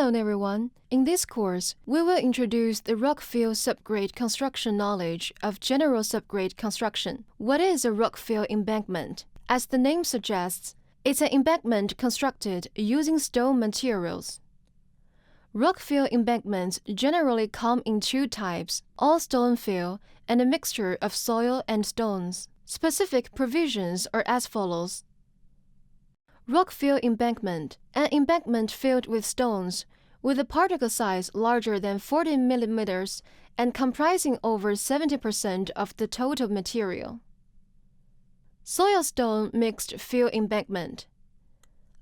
Hello everyone. In this course, we will introduce the Rockfill subgrade construction knowledge of general subgrade construction. What is a Rockfill embankment? As the name suggests, it's an embankment constructed using stone materials. Rockfill embankments generally come in two types, all stone fill and a mixture of soil and stones. Specific provisions are as follows. Rockfill embankment, an embankment filled with stones, with a particle size larger than 40 mm and comprising over 70% of the total material. Soil-stone mixed fill embankment,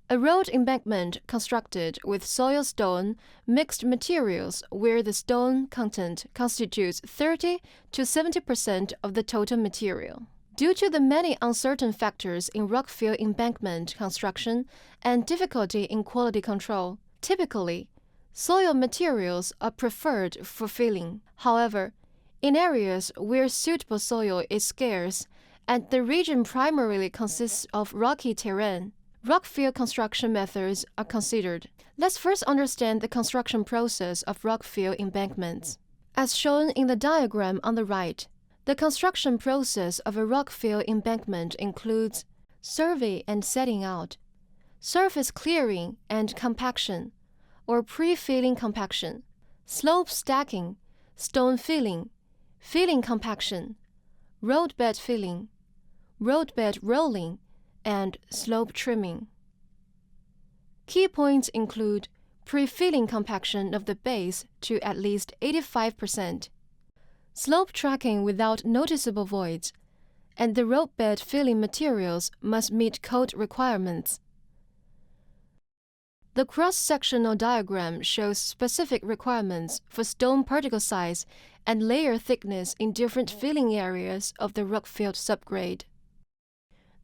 a road embankment constructed with soil-stone mixed materials where the stone content constitutes 30 to 70% of the total material. Due to the many uncertain factors in rockfill embankment construction and difficulty in quality control, typically, soil materials are preferred for filling. However, in areas where suitable soil is scarce and the region primarily consists of rocky terrain, rockfill construction methods are considered. Let's first understand the construction process of rockfill embankments. As shown in the diagram on the right, the construction process of a rockfill embankment includes survey and setting out, surface clearing and compaction, or pre-filling compaction, slope stacking, stone filling, filling compaction, roadbed filling, roadbed rolling, and slope trimming. Key points include pre-filling compaction of the base to at least 85%, slope tracking without noticeable voids, and the roadbed filling materials must meet code requirements. The cross-sectional diagram shows specific requirements for stone particle size and layer thickness in different filling areas of the rockfill subgrade.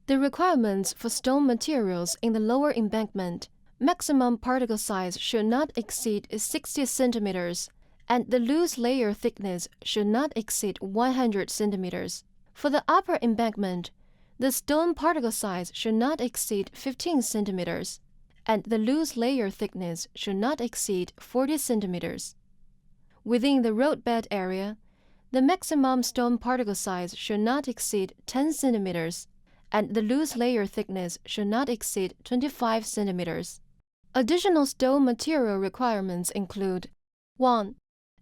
The requirements for stone materials in the lower embankment: maximum particle size should not exceed 60 centimeters, and the loose layer thickness should not exceed 100 centimeters. For the upper embankment, the stone particle size should not exceed 15 centimeters, and the loose layer thickness should not exceed 40 centimeters. Within the roadbed area, the maximum stone particle size should not exceed 10 centimeters, and the loose layer thickness should not exceed 25 centimeters. Additional stone material requirements include 1.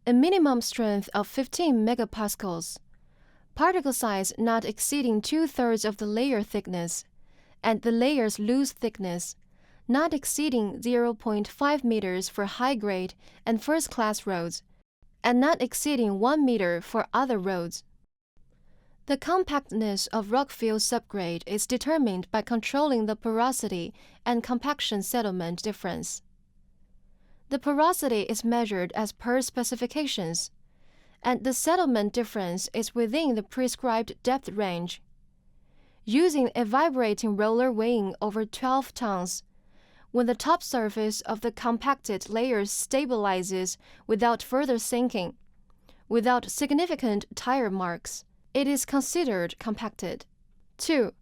A minimum strength of 15 megapascals, particle size not exceeding 2/3 of the layer thickness, and the layer's loose thickness not exceeding 0.5 meters for high-grade and first-class roads, and not exceeding 1 meter for other roads. The compactness of rockfill subgrade is determined by controlling the porosity and compaction settlement difference. The porosity is measured as per specifications, and the settlement difference is within the prescribed depth range. Using a vibrating roller weighing over 12 tons, when the top surface of the compacted layer stabilizes without further sinking, without significant tire marks, it is considered compacted. 2.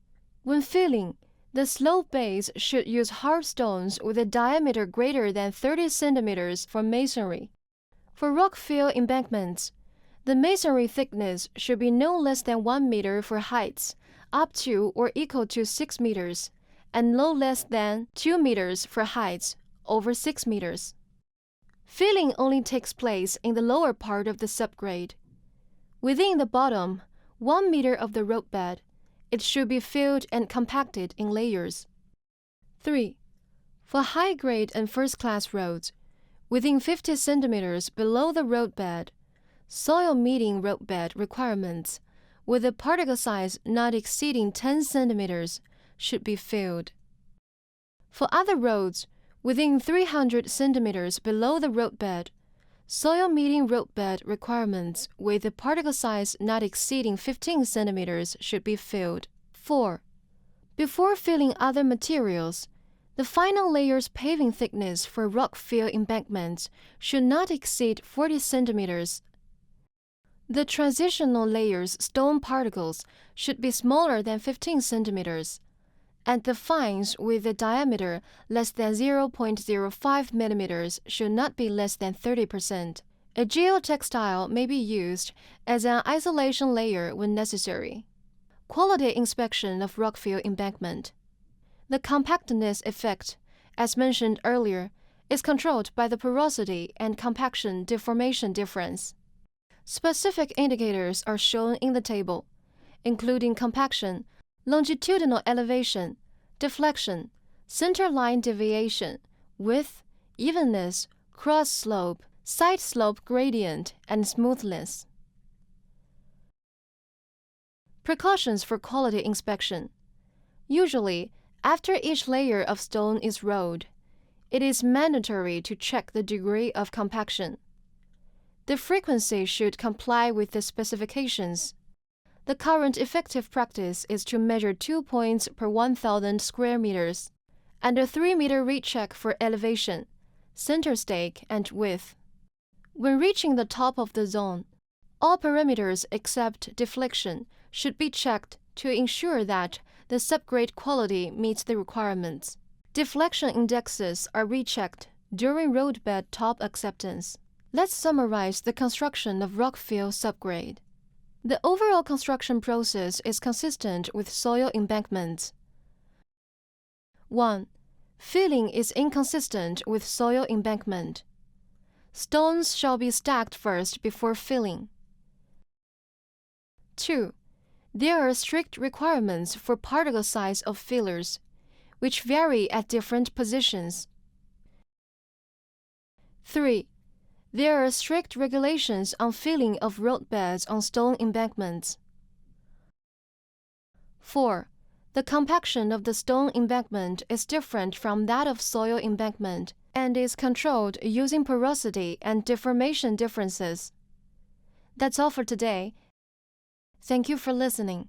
When filling, the slope base should use hard stones with a diameter greater than 30 centimeters for masonry. For rockfill embankments, the masonry thickness should be no less than 1 meter for heights up to or equal to 6 meters, and no less than 2 meters for heights over 6 meters. Filling only takes place in the lower part of the subgrade. Within the bottom 1 meter of the roadbed, it should be filled and compacted in layers. 3. For high-grade and first-class roads, within 50 centimeters below the roadbed, soil meeting roadbed requirements, with a particle size not exceeding 10 centimeters, should be filled. For other roads, within 300 centimeters below the roadbed, soil meeting roadbed requirements with a particle size not exceeding 15 centimeters should be filled. 4. Before filling other materials, the final layer's paving thickness for rockfill embankments should not exceed 40 centimeters. The transitional layer's stone particles should be smaller than 15 centimeters, and the fines with a diameter less than 0.05 millimeters should not be less than 30%. A geotextile may be used as an isolation layer when necessary. Quality inspection of Rockfill embankment. The compactness effect, as mentioned earlier, is controlled by the porosity and compaction deformation difference. Specific indicators are shown in the table, including compaction, longitudinal elevation, deflection, center line deviation, width, evenness, cross slope, side slope gradient, and smoothness. Precautions for quality inspection. Usually, after each layer of stone is rolled, it is mandatory to check the degree of compaction. The frequency should comply with the specifications. The current effective practice is to measure 2 points per 1,000 square meters, and a 3-meter recheck for elevation, center stake, and width. When reaching the top of the zone, all parameters except deflection should be checked to ensure that the subgrade quality meets the requirements. Deflection indexes are rechecked during roadbed top acceptance. Let's summarize the construction of Rockfill subgrade. The overall construction process is consistent with soil embankments. 1. Filling is inconsistent with soil embankment. Stones shall be stacked first before filling. 2. There are strict requirements for particle size of fillers, which vary at different positions. 3. There are strict regulations on filling of roadbeds on stone embankments. 4. The compaction of the stone embankment is different from that of soil embankment and is controlled using porosity and deformation differences. That's all for today. Thank you for listening.